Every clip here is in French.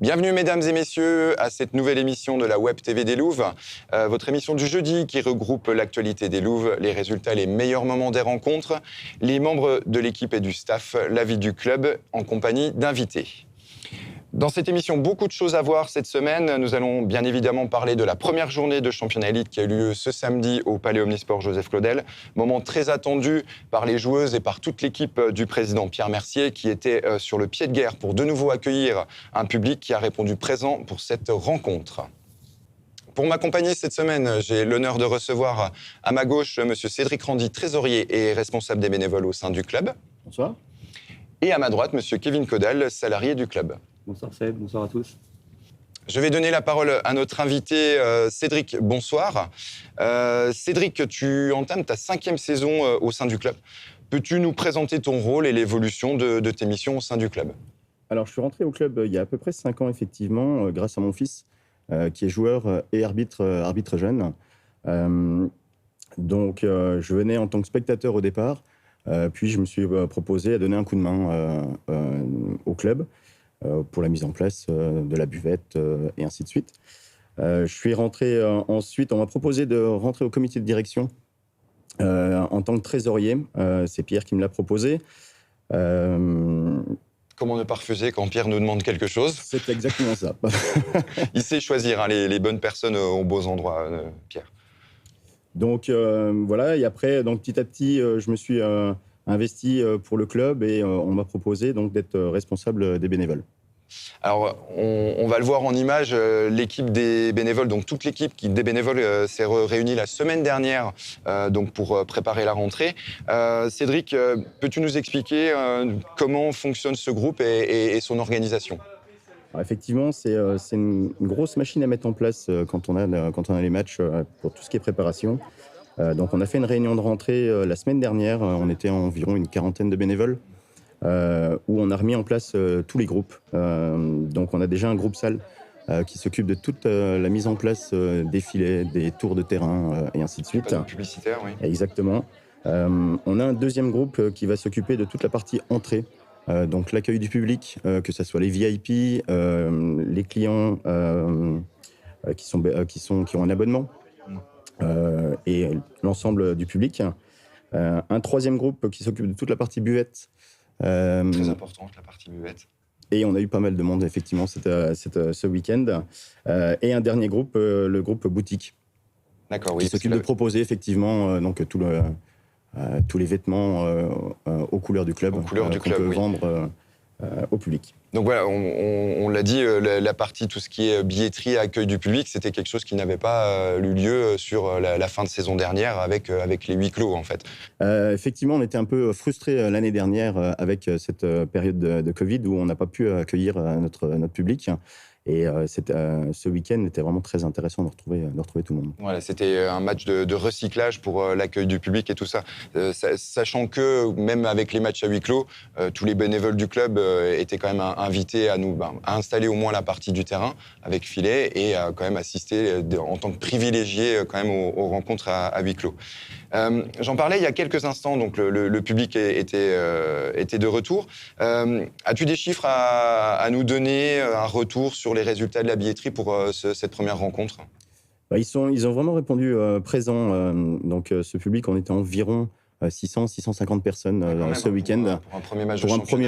Bienvenue mesdames et messieurs à cette nouvelle émission de la Web TV des Louves, votre émission du jeudi qui regroupe l'actualité des Louves, les résultats, les meilleurs moments des rencontres, les membres de l'équipe et du staff, la vie du club en compagnie d'invités. Dans cette émission, beaucoup de choses à voir cette semaine. Nous allons bien évidemment parler de la première journée de championnat élite qui a eu lieu ce samedi au Palais Omnisport Joseph Claudel. Moment très attendu par les joueuses et par toute l'équipe du président Pierre Mercier qui était sur le pied de guerre pour de nouveau accueillir un public qui a répondu présent pour cette rencontre. Pour m'accompagner cette semaine, j'ai l'honneur de recevoir à ma gauche M. Cédric Randy, trésorier et responsable des bénévoles au sein du club. Bonsoir. Et à ma droite, M. Kevin Caudal, salarié du club. Bonsoir Seb, bonsoir à tous. Je vais donner la parole à notre invité Cédric, bonsoir. Cédric, tu entames ta 5e saison au sein du club. Peux-tu nous présenter ton rôle et l'évolution de tes missions au sein du club ? Alors je suis rentré au club il y a à peu près 5 ans effectivement, grâce à mon fils qui est joueur et arbitre jeune. Donc je venais en tant que spectateur au départ, puis je me suis proposé à donner un coup de main au club. Pour la mise en place de la buvette et ainsi de suite. Je suis rentré ensuite, on m'a proposé de rentrer au comité de direction en tant que trésorier. C'est Pierre qui me l'a proposé. Comment ne pas refuser quand Pierre nous demande quelque chose ? C'est exactement ça. Il sait choisir hein, les bonnes personnes aux beaux endroits, Pierre. Donc voilà, et après, donc, petit à petit, je me suis investi pour le club et on m'a proposé donc, d'être responsable des bénévoles. Alors, on va le voir en image, l'équipe des bénévoles, donc toute l'équipe des bénévoles s'est réunie la semaine dernière donc pour préparer la rentrée. Cédric, peux-tu nous expliquer comment fonctionne ce groupe et son organisation ? Alors effectivement, c'est une grosse machine à mettre en place quand on a les matchs pour tout ce qui est préparation. Donc on a fait une réunion de rentrée la semaine dernière, on était environ une 40aine de bénévoles, où on a remis en place tous les groupes. Donc on a déjà un groupe salle qui s'occupe de toute la mise en place des filets, des tours de terrain et ainsi de suite. Pas de publicitaire, oui. Exactement. On a un deuxième groupe qui va s'occuper de toute la partie entrée, donc l'accueil du public, que ce soit les VIP, les clients qui ont un abonnement. Et l'ensemble du public. Un troisième groupe qui s'occupe de toute la partie buvette. Très importante, la partie buvette. Et on a eu pas mal de monde, effectivement, ce week-end. Et un dernier groupe, le groupe boutique. D'accord, oui. Qui s'occupe de proposer, effectivement, donc, tous les vêtements aux couleurs du club. Qu'on peut vendre au public. Donc voilà, on l'a dit, la partie, tout ce qui est billetterie, accueil du public, c'était quelque chose qui n'avait pas eu lieu sur la fin de saison dernière avec les huis clos, en fait. Effectivement, on était un peu frustrés l'année dernière avec cette période de Covid où on n'a pas pu accueillir notre public. Et ce week-end était vraiment très intéressant de retrouver tout le monde. Voilà, c'était un match de recyclage pour l'accueil du public et tout ça. Sachant que, même avec les matchs à huis clos, tous les bénévoles du club étaient quand même invités à installer au moins la partie du terrain avec filet et à quand même assister en tant que privilégiés quand même aux rencontres à huis clos. J'en parlais il y a quelques instants, donc le public était de retour. As-tu des chiffres à nous donner, un retour sur les résultats de la billetterie pour cette première rencontre ? Ils ont vraiment répondu présent. Donc ce public, on était environ 600-650 personnes ce week-end. Pour un premier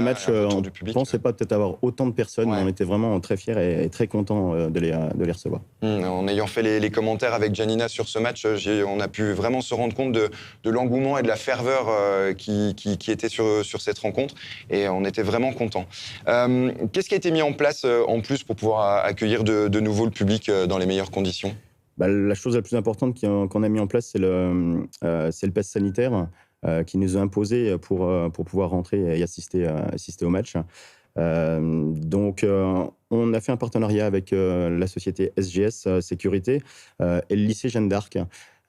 match, on ne pensait pas peut-être avoir autant de personnes, mais on était vraiment très fiers et très contents de les recevoir. En ayant fait les commentaires avec Janina sur ce match, on a pu vraiment se rendre compte de l'engouement et de la ferveur qui était sur cette rencontre, et on était vraiment contents. Qu'est-ce qui a été mis en place en plus pour pouvoir accueillir de nouveau le public dans les meilleures conditions ? La chose la plus importante qu'on a mis en place, c'est le pass sanitaire qui nous a imposé pour pouvoir rentrer et assister au match. Donc, on a fait un partenariat avec la société SGS Sécurité et le lycée Jeanne d'Arc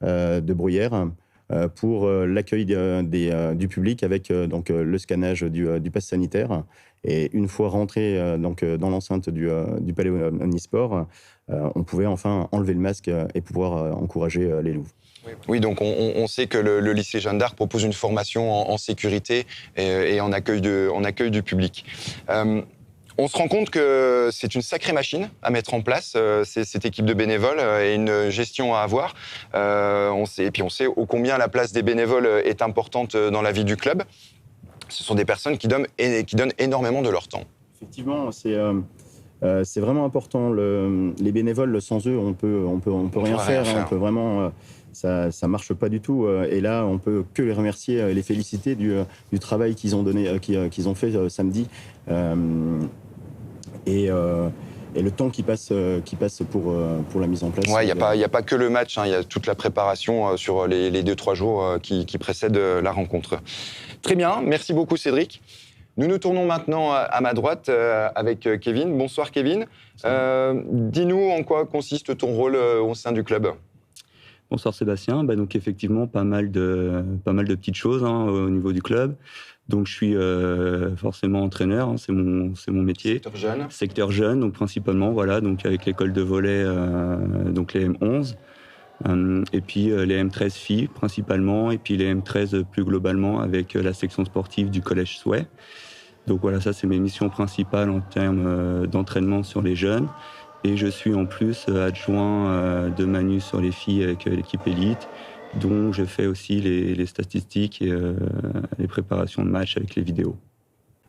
de Bruyères pour l'accueil du public avec donc, le scannage du pass sanitaire. Et une fois rentré dans l'enceinte du Palais Omnisport, on pouvait enfin enlever le masque et pouvoir encourager les Louves. Oui, donc on sait que le lycée Jeanne d'Arc propose une formation en sécurité et en accueil du public. On se rend compte que c'est une sacrée machine à mettre en place, cette équipe de bénévoles, et une gestion à avoir. Et puis on sait ô combien la place des bénévoles est importante dans la vie du club. Ce sont des personnes qui donnent énormément de leur temps. Effectivement, c'est vraiment important. Les bénévoles, sans eux, on peut rien faire. On peut vraiment, ça marche pas du tout. Et là, on peut que les remercier, les féliciter du travail qu'ils ont donné, qu'ils ont fait samedi. Et le temps qui passe pour la mise en place. Ouais, il n'y a pas que le match, il y a toute la préparation sur les 2-3 jours qui précèdent la rencontre. Très bien, merci beaucoup Cédric. Nous nous tournons maintenant à ma droite avec Kevin. Bonsoir Kevin. Dis-nous en quoi consiste ton rôle au sein du club. Bonsoir Sébastien. Donc effectivement, pas mal de petites choses au niveau du club. Donc je suis forcément entraîneur, c'est mon métier. Secteur jeune, donc principalement, voilà, donc avec l'école de volley, donc les M11. Et puis les M13 filles principalement, et puis les M13 plus globalement avec la section sportive du collège Souhait. Donc voilà, ça c'est mes missions principales en termes d'entraînement sur les jeunes. Et je suis en plus adjoint de Manu sur les filles avec l'équipe élite, dont je fais aussi les statistiques et les préparations de matchs avec les vidéos.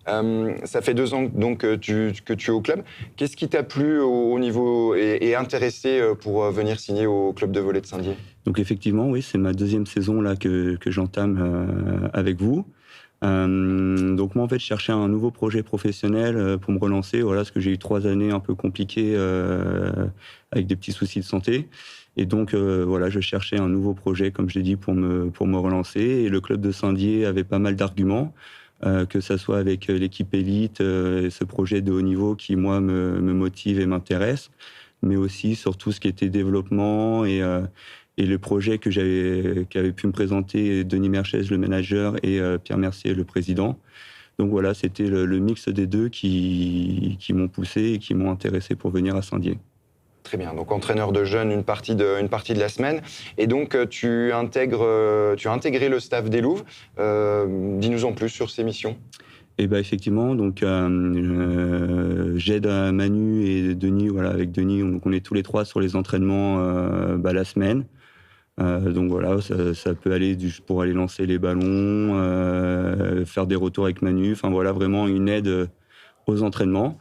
Ça fait 2 ans donc, que tu es au club. Qu'est-ce qui t'a plu au niveau et intéressé pour venir signer au club de volley de Saint-Dié ? Donc effectivement, oui, c'est ma 2e saison là, que j'entame avec vous. Donc moi en fait je cherchais un nouveau projet professionnel pour me relancer, voilà, parce que j'ai eu 3 années un peu compliquées avec des petits soucis de santé, et donc voilà, je cherchais un nouveau projet, comme je l'ai dit, pour me relancer, et le club de Saint-Dié avait pas mal d'arguments, que ça soit avec l'équipe élite, et ce projet de haut niveau qui moi me motive et m'intéresse, mais aussi sur tout ce qui était développement et le projet qu'avait pu me présenter Denis Merchez, le manager, et Pierre Mercier, le président. Donc voilà, c'était le mix des deux qui m'ont poussé et qui m'ont intéressé pour venir à Saint-Dié. Très bien, donc entraîneur de jeunes une partie de la semaine. Et donc tu as intégré le staff des Louves. Dis-nous en plus sur ces missions. Et effectivement, donc j'aide Manu et Denis, voilà, avec Denis, donc on est tous les 3 sur les entraînements la semaine. Donc voilà, ça peut aller pour aller lancer les ballons, faire des retours avec Manu, enfin voilà, vraiment une aide aux entraînements.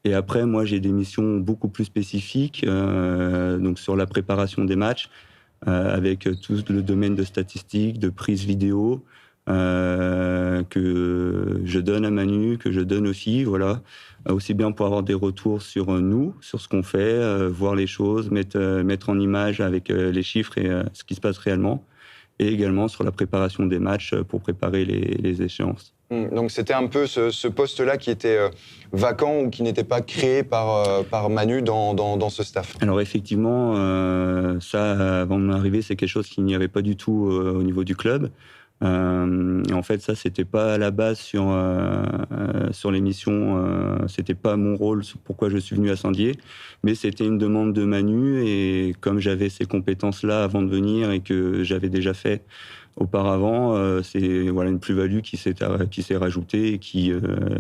Et après, moi, j'ai des missions beaucoup plus spécifiques, donc sur la préparation des matchs, avec tout le domaine de statistiques, de prise vidéo, que je donne à Manu, que je donne aussi, voilà, aussi bien pour avoir des retours sur nous, sur ce qu'on fait, voir les choses, mettre en image avec les chiffres et ce qui se passe réellement, et également sur la préparation des matchs pour préparer les échéances. Donc c'était un peu ce poste-là qui était vacant ou qui n'était pas créé par Manu dans ce staff. Alors effectivement, ça, avant de m'arriver, c'est quelque chose qu'il n'y avait pas du tout au niveau du club. En fait, ça, c'était pas à la base sur l'émission. C'était pas mon rôle, pourquoi je suis venu à Saint-Dié, mais c'était une demande de Manu. Et comme j'avais ces compétences-là avant de venir et que j'avais déjà fait auparavant, c'est voilà une plus-value qui s'est rajoutée et qui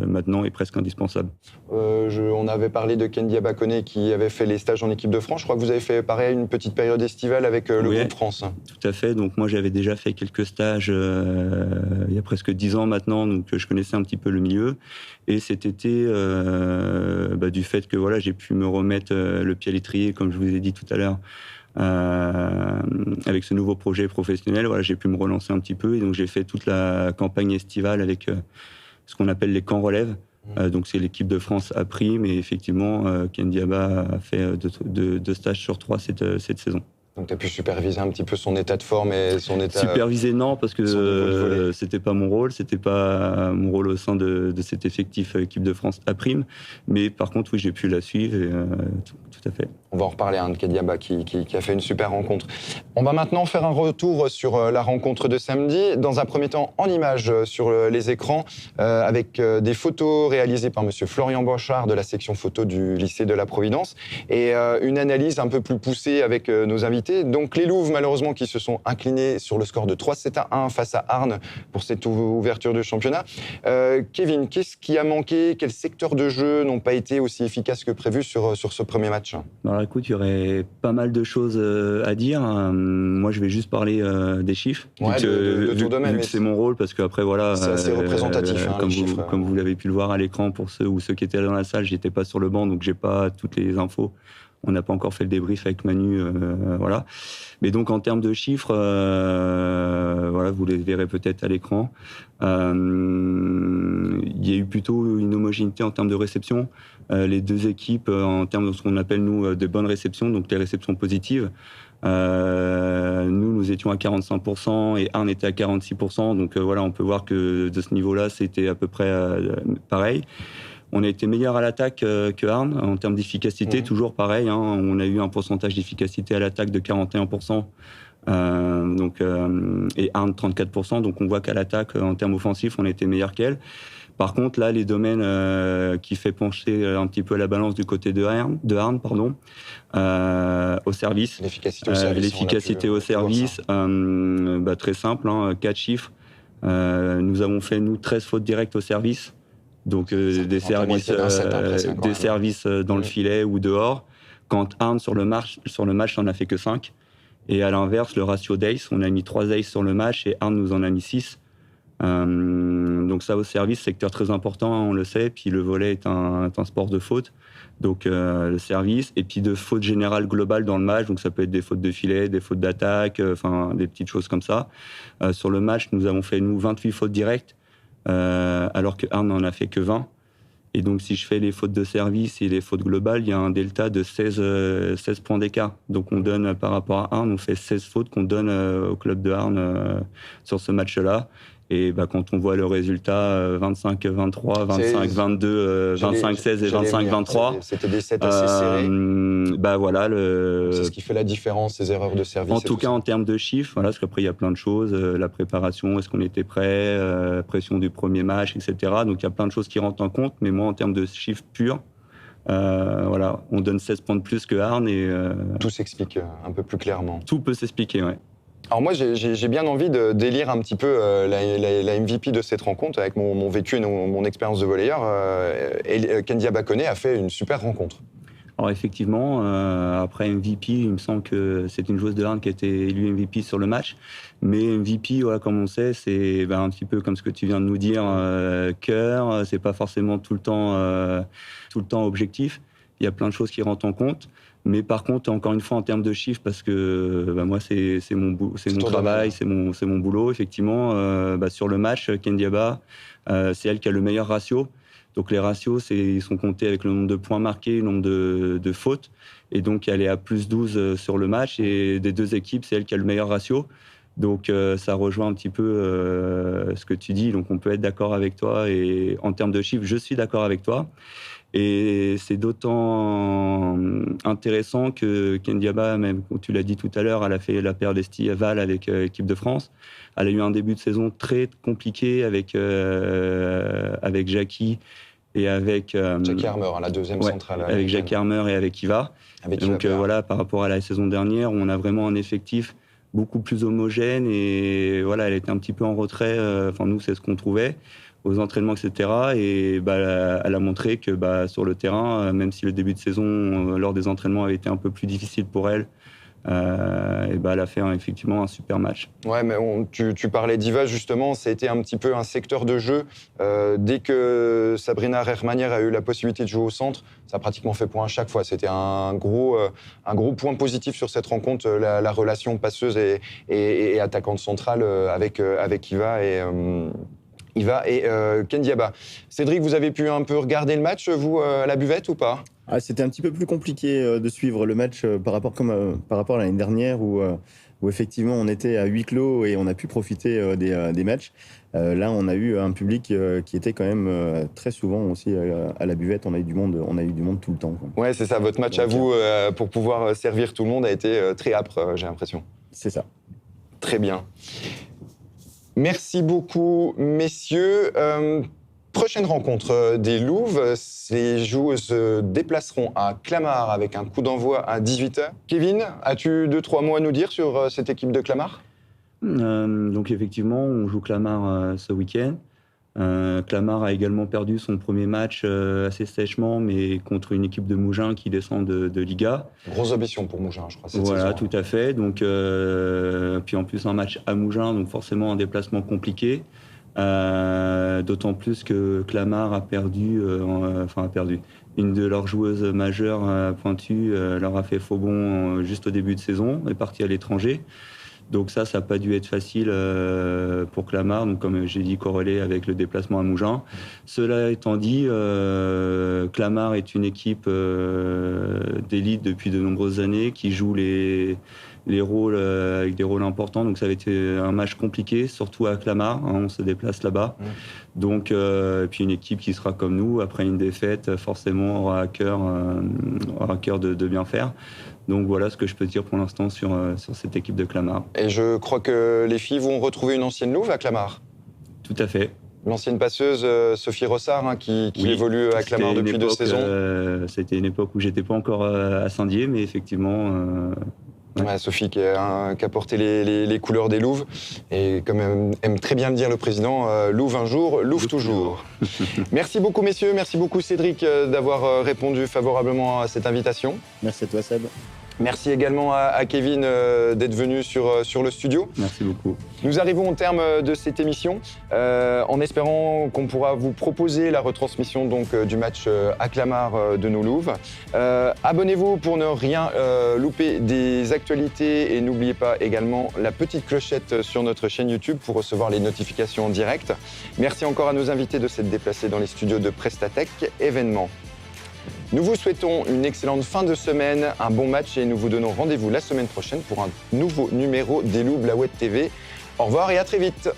maintenant est presque indispensable. On avait parlé de Ken Diabakone qui avait fait les stages en équipe de France. Je crois que vous avez fait pareil une petite période estivale avec le groupe France. Tout à fait. Donc moi j'avais déjà fait quelques stages il y a presque 10 ans maintenant, donc je connaissais un petit peu le milieu. Et cet été, du fait que voilà, j'ai pu me remettre le pied à l'étrier, comme je vous ai dit tout à l'heure, avec ce nouveau projet professionnel, voilà, j'ai pu me relancer un petit peu, et donc j'ai fait toute la campagne estivale avec ce qu'on appelle les camps relèves. Donc c'est l'équipe de France à prime, et effectivement Ken Diaba a fait 2 stages sur 3 cette saison. Donc tu as pu superviser un petit peu son état de forme et son état... Superviser, non, parce que c'était pas mon rôle au sein de cet effectif équipe de France à prime, mais par contre oui, j'ai pu la suivre, et tout à fait. On va en reparler, de Kediaba qui a fait une super rencontre. On va maintenant faire un retour sur la rencontre de samedi. Dans un premier temps, en images sur les écrans, avec des photos réalisées par monsieur Florian Bochard de la section photo du lycée de la Providence et une analyse un peu plus poussée avec nos invités. Donc les Louves, malheureusement, qui se sont inclinés sur le score de 3-7-1 face à Arnes pour cette ouverture de championnat. Kevin, qu'est-ce qui a manqué? Quels secteurs de jeu n'ont pas été aussi efficaces que prévu sur ce premier match? Alors écoute, il y aurait pas mal de choses à dire. Moi, je vais juste parler des chiffres. Ouais, de ton domaine. Vu que c'est mon rôle, parce qu'après, voilà... C'est assez représentatif, comme vous l'avez pu le voir à l'écran, pour ceux qui étaient dans la salle, j'étais pas sur le banc, donc j'ai pas toutes les infos. On n'a pas encore fait le débrief avec Manu, voilà. Mais donc, en termes de chiffres, voilà, vous les verrez peut-être à l'écran. Il y a eu plutôt une homogénéité en termes de réception. Les deux équipes, en termes de ce qu'on appelle, nous, de bonnes réceptions, donc les réceptions positives, nous étions à 45% et Arnes était à 46%. Donc, voilà, on peut voir que de ce niveau-là, c'était à peu près pareil. On a été meilleur à l'attaque que Arnes en termes d'efficacité, toujours pareil. On a eu un pourcentage d'efficacité à l'attaque de 41%, et Arnes 34%. Donc on voit qu'à l'attaque, en termes offensifs, on a été meilleur qu'elle. Par contre, là, les domaines qui fait pencher un petit peu la balance du côté de Arnes, au service. L'efficacité au service, très simple, 4 chiffres. Nous avons fait, 13 fautes directes au service. Donc des services dans le filet ou dehors. Quand Arnes sur le match, on n'a fait que 5. Et à l'inverse, le ratio d'ace, on a mis 3 aces sur le match et Arnes nous en a mis 6. Donc ça, au service, secteur très important, on le sait. Puis le volley est un sport de faute. Donc le service. Et puis de fautes générales globales dans le match. Donc ça peut être des fautes de filet, des fautes d'attaque, des petites choses comme ça. Sur le match, nous avons fait, 28 fautes directes. Alors que Arnes n'en a fait que 20. Et donc, si je fais les fautes de service et les fautes globales, il y a un delta de 16 points d'écart. Donc, on donne, par rapport à Arnes, on fait 16 fautes qu'on donne au club de Arnes sur ce match-là. Et quand on voit le résultat 25-23, 25-22, 25-16 et 25-23... C'était des sets assez serrés. Voilà, c'est ce qui fait la différence, ces erreurs de service. En tout cas, en termes de chiffres, voilà, parce qu'après, il y a plein de choses. La préparation, est-ce qu'on était prêt, pression du premier match, etc. Donc, il y a plein de choses qui rentrent en compte. Mais moi, en termes de chiffres purs, voilà, on donne 16 points de plus que Arnes. Et, tout s'explique un peu plus clairement. Tout peut s'expliquer, ouais. Alors moi, j'ai bien envie de délire un petit peu la MVP de cette rencontre avec mon vécu et mon expérience de volleyeur. Kediaba Koné a fait une super rencontre. Alors effectivement, après MVP, il me semble que c'est une joueuse de Arnes qui a été élue MVP sur le match. Mais MVP, voilà, comme on sait, c'est un petit peu comme ce que tu viens de nous dire, cœur. C'est pas forcément tout le temps objectif. Il y a plein de choses qui rentrent en compte. Mais par contre, encore une fois, en termes de chiffres, parce que moi, c'est mon travail, c'est mon boulot, effectivement. Sur le match, Kediaba, c'est elle qui a le meilleur ratio. Donc les ratios, ils sont comptés avec le nombre de points marqués, le nombre de fautes. Et donc, elle est à plus 12 sur le match. Et des deux équipes, c'est elle qui a le meilleur ratio. Donc, ça rejoint un petit peu ce que tu dis. Donc, on peut être d'accord avec toi. Et en termes de chiffres, je suis d'accord avec toi. Et c'est d'autant intéressant que Kediaba, même tu l'as dit tout à l'heure, elle a fait la paire d'Esti à Val avec l'équipe de France. Elle a eu un début de saison très compliqué avec Jackie et avec... Jackie Armer, la deuxième centrale. Avec Jackie Armer et avec Iva. Donc voilà, par rapport à la saison dernière, on a vraiment un effectif beaucoup plus homogène et voilà, elle était un petit peu en retrait. Nous, c'est ce qu'on trouvait aux entraînements, etc. Et elle a montré que sur le terrain, même si le début de saison, lors des entraînements, avait été un peu plus difficile pour elle, elle a fait effectivement un super match. Ouais, mais tu parlais d'Iva, justement, ça a été un petit peu un secteur de jeu. Dès que Sabrina Rehmanier a eu la possibilité de jouer au centre, ça a pratiquement fait point à chaque fois. C'était un gros point positif sur cette rencontre, la relation passeuse et attaquante centrale avec Iva et Kediaba. Cédric, vous avez pu un peu regarder le match, vous, à la buvette ou pas ? C'était un petit peu plus compliqué de suivre le match par rapport à l'année dernière où où effectivement on était à huis clos et on a pu profiter des matchs. Là, on a eu un public qui était quand même très souvent aussi à la buvette. On a eu du monde tout le temps, quoi. Ouais, c'est ça. Votre match à vous, pour pouvoir servir tout le monde, a été très âpre, j'ai l'impression. C'est ça. Très bien. Merci beaucoup, messieurs. Prochaine rencontre des Louves, les joueuses se déplaceront à Clamart avec un coup d'envoi à 18h. Kevin, as-tu 2-3 mots à nous dire sur cette équipe de Clamart ? Donc effectivement, on joue Clamart ce week-end. Clamart a également perdu son premier match assez sèchement, mais contre une équipe de Mougins qui descend de Liga. Grosse ambition pour Mougins, je crois, cette Voilà, saison. tout à fait. Donc, puis en plus un match à Mougins, donc forcément un déplacement compliqué. D'autant plus que Clamart a perdu. Une de leurs joueuses majeures pointues leur a fait faux bond juste au début de saison, est partie à l'étranger. Donc ça n'a pas dû être facile pour Clamart, donc comme j'ai dit, corrélé avec le déplacement à Mougins. Cela étant dit, Clamart est une équipe d'élite depuis de nombreuses années qui joue les rôles avec des rôles importants, donc ça va être un match compliqué, surtout à Clamart, on se déplace là-bas. Donc, et puis une équipe qui sera comme nous, après une défaite, forcément aura à cœur de bien faire. Donc voilà ce que je peux dire pour l'instant sur cette équipe de Clamart. Et je crois que les filles vont retrouver une ancienne Louve à Clamart. Tout à fait. L'ancienne passeuse Sophie Rossard, qui Oui, évolue à Clamart depuis 2 saisons. C'était une époque où j'étais pas encore à Saint-Dié, mais effectivement... Ouais, Sophie qui a porté les couleurs des Louves. Et comme aime très bien le dire le président, Louve un jour, Louve toujours. Merci beaucoup messieurs, merci beaucoup Cédric d'avoir répondu favorablement à cette invitation. Merci à toi, Seb. Merci également à Kevin d'être venu sur le studio. Merci beaucoup. Nous arrivons au terme de cette émission, en espérant qu'on pourra vous proposer la retransmission donc, du match à Clamart de nos Louves. Abonnez-vous pour ne rien louper des actualités et n'oubliez pas également la petite clochette sur notre chaîne YouTube pour recevoir les notifications en direct. Merci encore à nos invités de s'être déplacés dans les studios de Prestatech événements. Nous vous souhaitons une excellente fin de semaine, un bon match et nous vous donnons rendez-vous la semaine prochaine pour un nouveau numéro des Louves, la Web TV. Au revoir et à très vite.